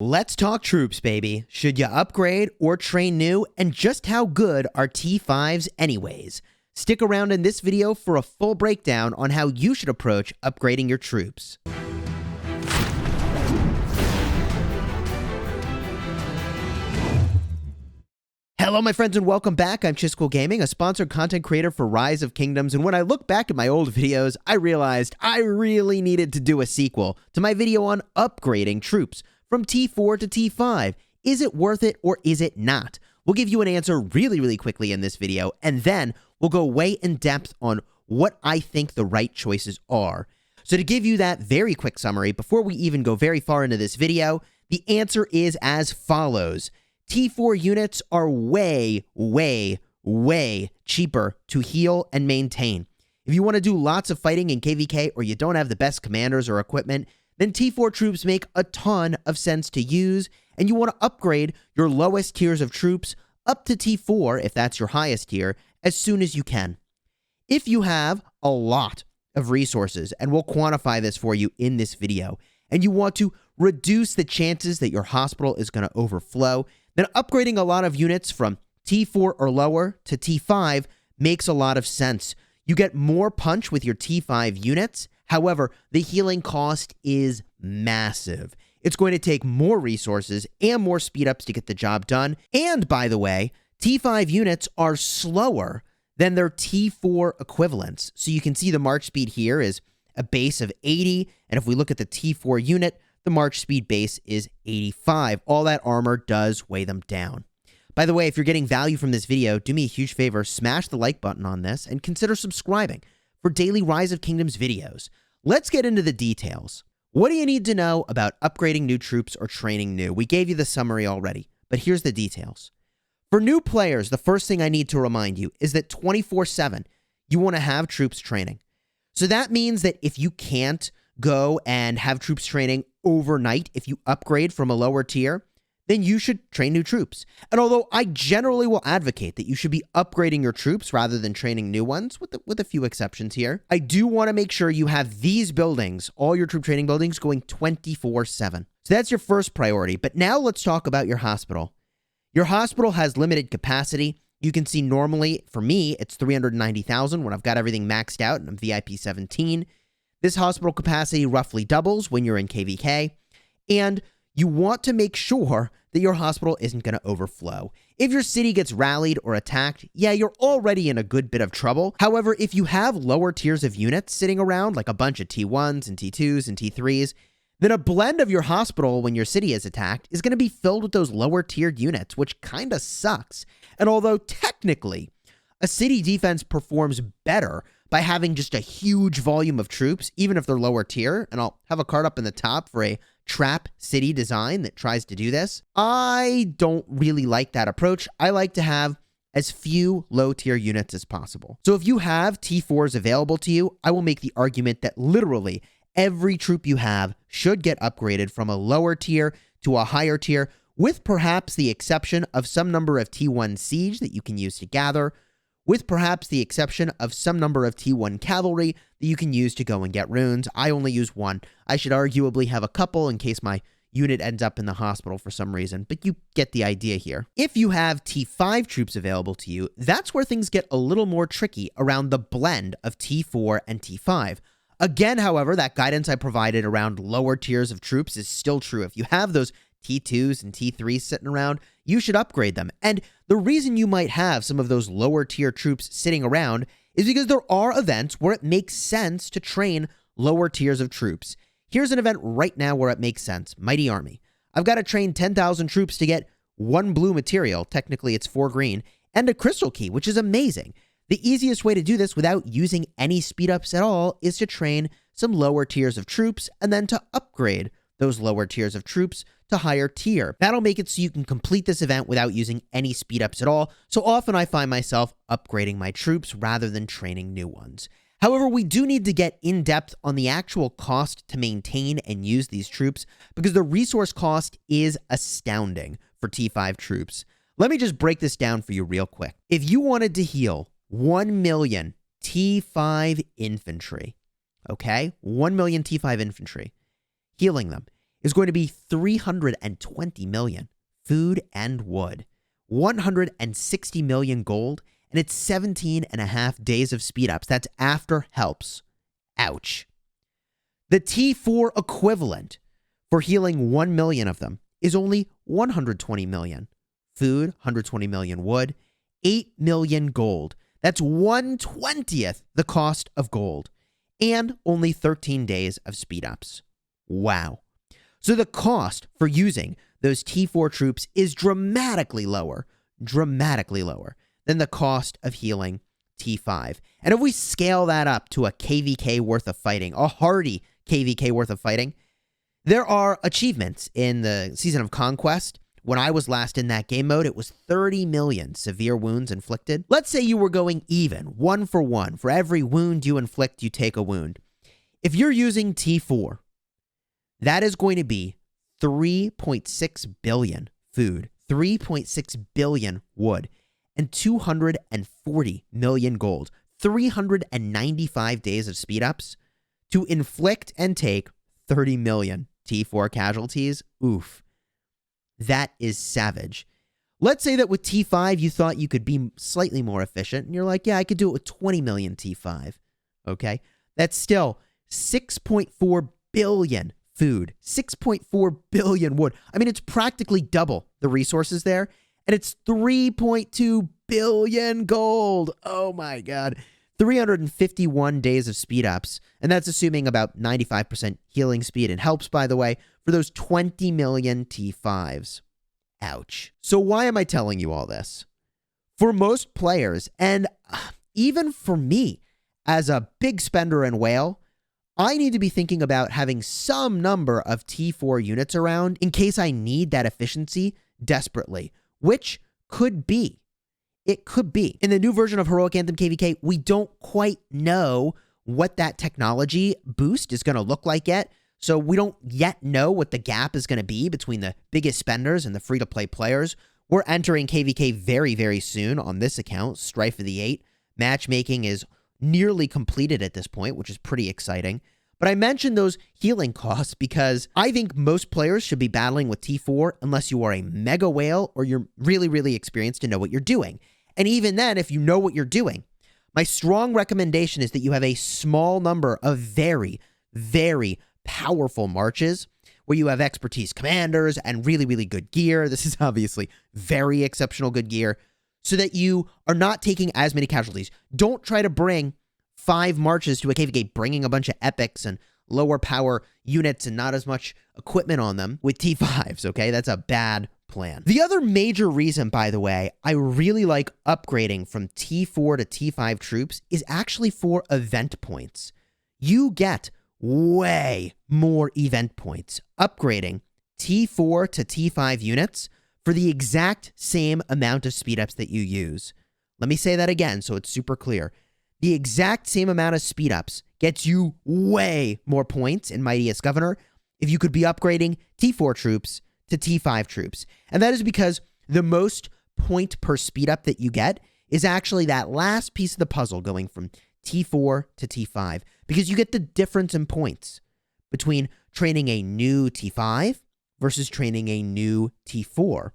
Let's talk troops, baby. Should you upgrade or train new? And just how good are T5s anyways? Stick around in this video for a full breakdown on how you should approach upgrading your troops. Hello, my friends, and welcome back. I'm Chisgule Gaming, a sponsored content creator for Rise of Kingdoms, and when I look back at my old videos, I realized I really needed to do a sequel to my video on upgrading troops from T4 to T5. Is it worth it or is it not? We'll give you an answer really quickly in this video, and then we'll go way in depth on what I think the right choices are. So to give you that very quick summary, before we even go very far into this video, the answer is as follows. T4 units are way cheaper to heal and maintain. If you want to do lots of fighting in KVK or you don't have the best commanders or equipment, then T4 troops make a ton of sense to use, and you want to upgrade your lowest tiers of troops up to T4, if that's your highest tier, as soon as you can. If you have a lot of resources, and we'll quantify this for you in this video, and you want to reduce the chances that your hospital is going to overflow, then upgrading a lot of units from T4 or lower to T5 makes a lot of sense. You get more punch with your T5 units. However, the healing cost is massive. It's going to take more resources and more speed ups to get the job done. And by the way, T5 units are slower than their T4 equivalents. So you can see the march speed here is a base of 80. And if we look at the T4 unit, the march speed base is 85. All that armor does weigh them down. By the way, if you're getting value from this video, do me a huge favor, smash the like button on this and consider subscribing for daily Rise of Kingdoms videos. Let's get into the details. What do you need to know about upgrading new troops or training new? We gave you the summary already, but here's the details. For new players, the first thing I need to remind you is that 24/7, you want to have troops training. So that means that if you can't go and have troops training overnight, if you upgrade from a lower tier, then you should train new troops. And although I generally will advocate that you should be upgrading your troops rather than training new ones, with a few exceptions here, I do want to make sure you have these buildings, all your troop training buildings, going 24/7. So that's your first priority. But now let's talk about your hospital. Your hospital has limited capacity. You can see normally, for me, it's 390,000 when I've got everything maxed out and I'm VIP 17. This hospital capacity roughly doubles when you're in KVK. And you want to make sure that your hospital isn't going to overflow. If your city gets rallied or attacked, yeah, you're already in a good bit of trouble. However, if you have lower tiers of units sitting around, like a bunch of T1s and T2s and T3s, then a blend of your hospital when your city is attacked is going to be filled with those lower tiered units, which kind of sucks. And although technically a city defense performs better by having just a huge volume of troops, even if they're lower tier, and I'll have a card up in the top for a trap city design that tries to do this, I don't really like that approach. I like to have as few low tier units as possible. So if you have T4s available to you, I will make the argument that literally every troop you have should get upgraded from a lower tier to a higher tier, with perhaps the exception of some number of T1 siege that you can use to gather, with perhaps the exception of some number of T1 cavalry that you can use to go and get runes. I only use one. I should arguably have a couple in case my unit ends up in the hospital for some reason, but you get the idea here. If you have T5 troops available to you, that's where things get a little more tricky around the blend of T4 and T5. Again, however, that guidance I provided around lower tiers of troops is still true. If you have those T2s and T3s sitting around, you should upgrade them. And the reason you might have some of those lower tier troops sitting around is because there are events where it makes sense to train lower tiers of troops. Here's an event right now where it makes sense. Mighty Army. I've got to train 10,000 troops to get 1 blue material, technically it's 4 green, and a crystal key, which is amazing. The easiest way to do this without using any speed ups at all is to train some lower tiers of troops and then to upgrade those lower tiers of troops to higher tier. That'll make it so you can complete this event without using any speed ups at all. So often I find myself upgrading my troops rather than training new ones. However, we do need to get in depth on the actual cost to maintain and use these troops because the resource cost is astounding for T5 troops. Let me just break this down for you real quick. If you wanted to heal 1 million T5 infantry, okay? 1 million T5 infantry, healing them. is going to be 320 million food and wood, 160 million gold, and it's 17 and a half days of speed ups. That's after helps. Ouch. The T4 equivalent for healing 1 million of them is only 120 million food, 120 million wood, 8 million gold. That's 1/20th the cost of gold, and only 13 days of speed ups. Wow. So the cost for using those T4 troops is dramatically lower than the cost of healing T5. And if we scale that up to a KVK worth of fighting, a hardy KVK worth of fighting, there are achievements in the Season of Conquest. When I was last in that game mode, it was 30 million severe wounds inflicted. Let's say you were going even, 1 for 1. For every wound you inflict, you take a wound. If you're using T4, that is going to be 3.6 billion food, 3.6 billion wood, and 240 million gold, 395 days of speed ups to inflict and take 30 million T4 casualties. Oof. That is savage. Let's say that with T5, you thought you could be slightly more efficient, and you're like, yeah, I could do it with 20 million T5. Okay? That's still 6.4 billion food, 6.4 billion wood. I mean, it's practically double the resources there, and it's 3.2 billion gold. Oh my God. 351 days of speed ups, and that's assuming about 95% healing speed and helps, by the way, for those 20 million T5s. Ouch. So why am I telling you all this? For most players, and even for me as a big spender in Whale, I need to be thinking about having some number of T4 units around in case I need that efficiency desperately, which could be. It could be. In the new version of Heroic Anthem KVK, we don't quite know what that technology boost is going to look like yet. So we don't yet know what the gap is going to be between the biggest spenders and the free-to-play players. We're entering KVK very, very soon on this account, Strife of the 8. Matchmaking is nearly completed at this point, which is pretty exciting. But I mentioned those healing costs because I think most players should be battling with T4 unless you are a mega whale or you're really, really experienced to know what you're doing. And even then, if you know what you're doing, my strong recommendation is that you have a small number of very, very powerful marches where you have expertise commanders and really, really good gear. This is obviously very exceptional good gear so that you are not taking as many casualties. Don't try to bring 5 marches to a KVK, bringing a bunch of epics and lower power units and not as much equipment on them with T5s, okay? That's a bad plan. The other major reason, by the way, I really like upgrading from T4 to T5 troops is actually for event points. You get way more event points upgrading T4 to T5 units for the exact same amount of speed ups that you use. Let me say that again so it's super clear. The exact same amount of speed ups gets you way more points in Mightiest Governor if you could be upgrading T4 troops to T5 troops. And that is because the most point per speed up that you get is actually that last piece of the puzzle going from T4 to T5, because you get the difference in points between training a new T5 versus training a new T4.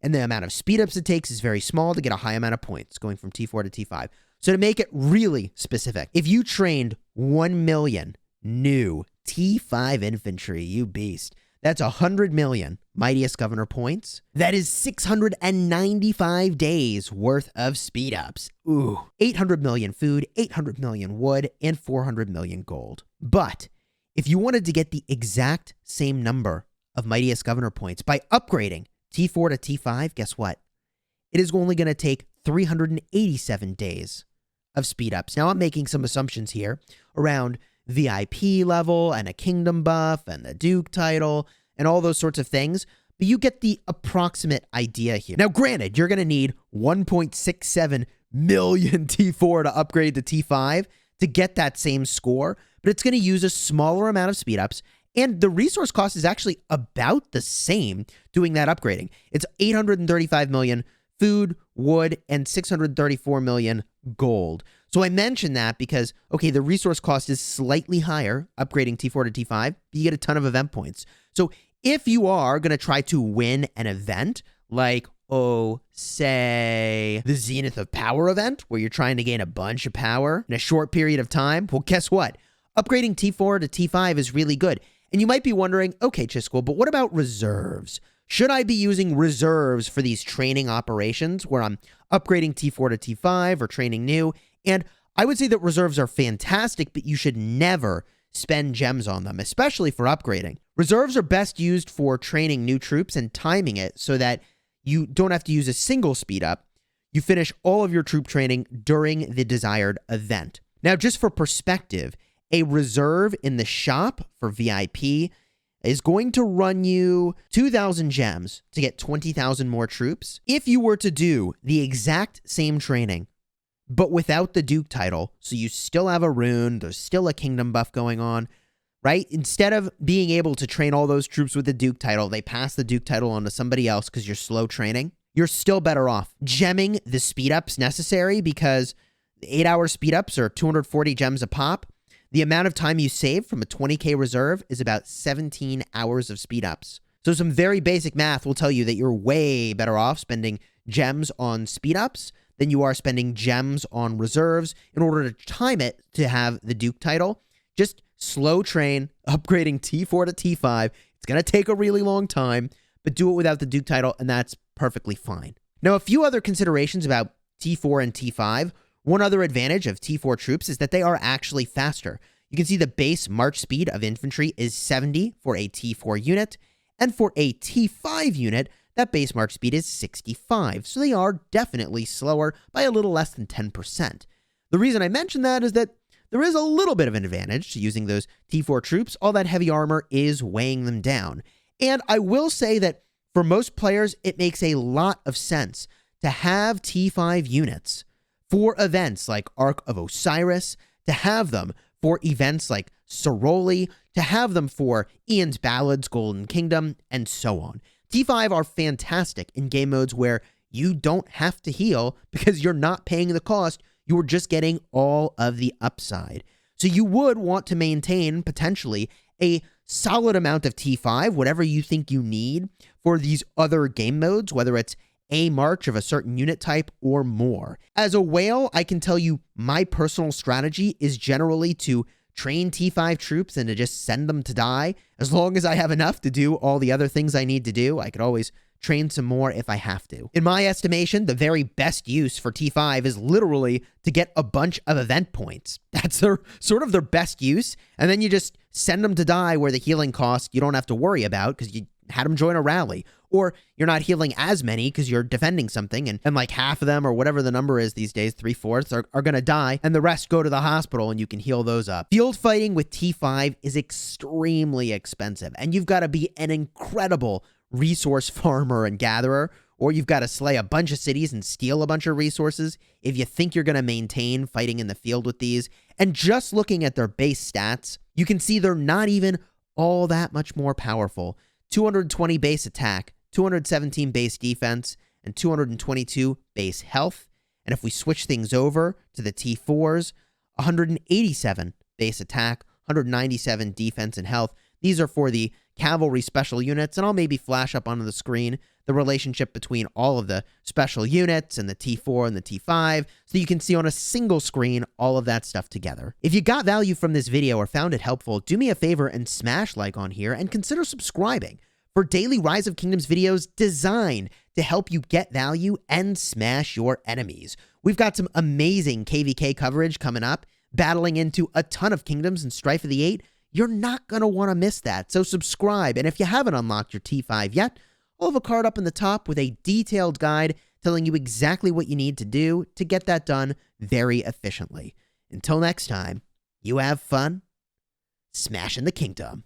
And the amount of speed ups it takes is very small to get a high amount of points going from T4 to T5. So to make it really specific, if you trained 1 million new T5 infantry, you beast, that's 100 million Mightiest Governor points. That is 695 days worth of speed ups. Ooh, 800 million food, 800 million wood, and 400 million gold. But if you wanted to get the exact same number of Mightiest Governor points by upgrading T4 to T5, guess what? It is only going to take 387 days of speed ups. Now, I'm making some assumptions here around VIP level and a kingdom buff and the Duke title and all those sorts of things, but you get the approximate idea here. Now, granted, you're going to need 1.67 million T4 to upgrade to T5 to get that same score, but it's going to use a smaller amount of speed ups, and the resource cost is actually about the same doing that upgrading. It's 835 million food, wood, and 634 million gold. So I mentioned that because, okay, the resource cost is slightly higher upgrading T4 to T5, but you get a ton of event points. So If you are going to try to win an event, like, say, the Zenith of Power event, where you're trying to gain a bunch of power in a short period of time, well, guess what? Upgrading T4 to T5 is really good. And you might be wondering, okay, Chisgule, but what about reserves? Should I be using reserves for these training operations where I'm upgrading T4 to T5 or training new? And I would say that reserves are fantastic, but you should never spend gems on them, especially for upgrading. Reserves are best used for training new troops and timing it so that you don't have to use a single speed up. You finish all of your troop training during the desired event. Now, just for perspective, a reserve in the shop for VIP is going to run you 2,000 gems to get 20,000 more troops. If you were to do the exact same training, but without the Duke title, so you still have a rune, there's still a kingdom buff going on, right? Instead of being able to train all those troops with the Duke title, they pass the Duke title on to somebody else because you're slow training. You're still better off gemming the speed ups necessary, because the 8-hour speed ups are 240 gems a pop. The amount of time you save from a 20k reserve is about 17 hours of speed ups. So some very basic math will tell you that you're way better off spending gems on speed ups than you are spending gems on reserves in order to time it to have the Duke title. Just slow train, upgrading T4 to T5. It's going to take a really long time, but do it without the Duke title, and that's perfectly fine. Now, a few other considerations about T4 and T5. One other advantage of T4 troops is that they are actually faster. You can see the base march speed of infantry is 70 for a T4 unit, and for a T5 unit, that base march speed is 65, so they are definitely slower by a little less than 10%. The reason I mention that is that there is a little bit of an advantage to using those T4 troops. All that heavy armor is weighing them down. And I will say that for most players, it makes a lot of sense to have T5 units for events like Ark of Osiris, to have them for events like Soroli, to have them for Ian's Ballads, Golden Kingdom, and so on. T5 are fantastic in game modes where you don't have to heal because you're not paying the cost. You're just getting all of the upside. So you would want to maintain potentially a solid amount of T5, whatever you think you need for these other game modes, whether it's a march of a certain unit type or more. As a whale, I can tell you my personal strategy is generally to train T5 troops and to just send them to die. As long as I have enough to do all the other things I need to do, I could always train some more if I have to. In my estimation, the very best use for T5 is literally to get a bunch of event points. That's sort of their best use. And then you just send them to die where the healing cost you don't have to worry about because you had them join a rally. Or you're not healing as many because you're defending something and like half of them or whatever the number is these days, 3/4 are going to die and the rest go to the hospital and you can heal those up. Field fighting with T5 is extremely expensive and you've got to be an incredible resource farmer and gatherer, or you've got to slay a bunch of cities and steal a bunch of resources if you think you're going to maintain fighting in the field with these. And just looking at their base stats, you can see they're not even all that much more powerful. 220 base attack, 217 base defense, and 222 base health. And if we switch things over to the T4s, 187 base attack, 197 defense and health. These are for the cavalry special units, and I'll maybe flash up onto the screen the relationship between all of the special units and the T4 and the T5, so you can see on a single screen all of that stuff together. If you got value from this video or found it helpful, do me a favor and smash like on here and consider subscribing for daily Rise of Kingdoms videos designed to help you get value and smash your enemies. We've got some amazing KVK coverage coming up, battling into a ton of kingdoms in Strife of the Eight. You're not going to want to miss that, so subscribe. And if you haven't unlocked your T5 yet, I'll have a card up in the top with a detailed guide telling you exactly what you need to do to get that done very efficiently. Until next time, you have fun smashing the kingdom.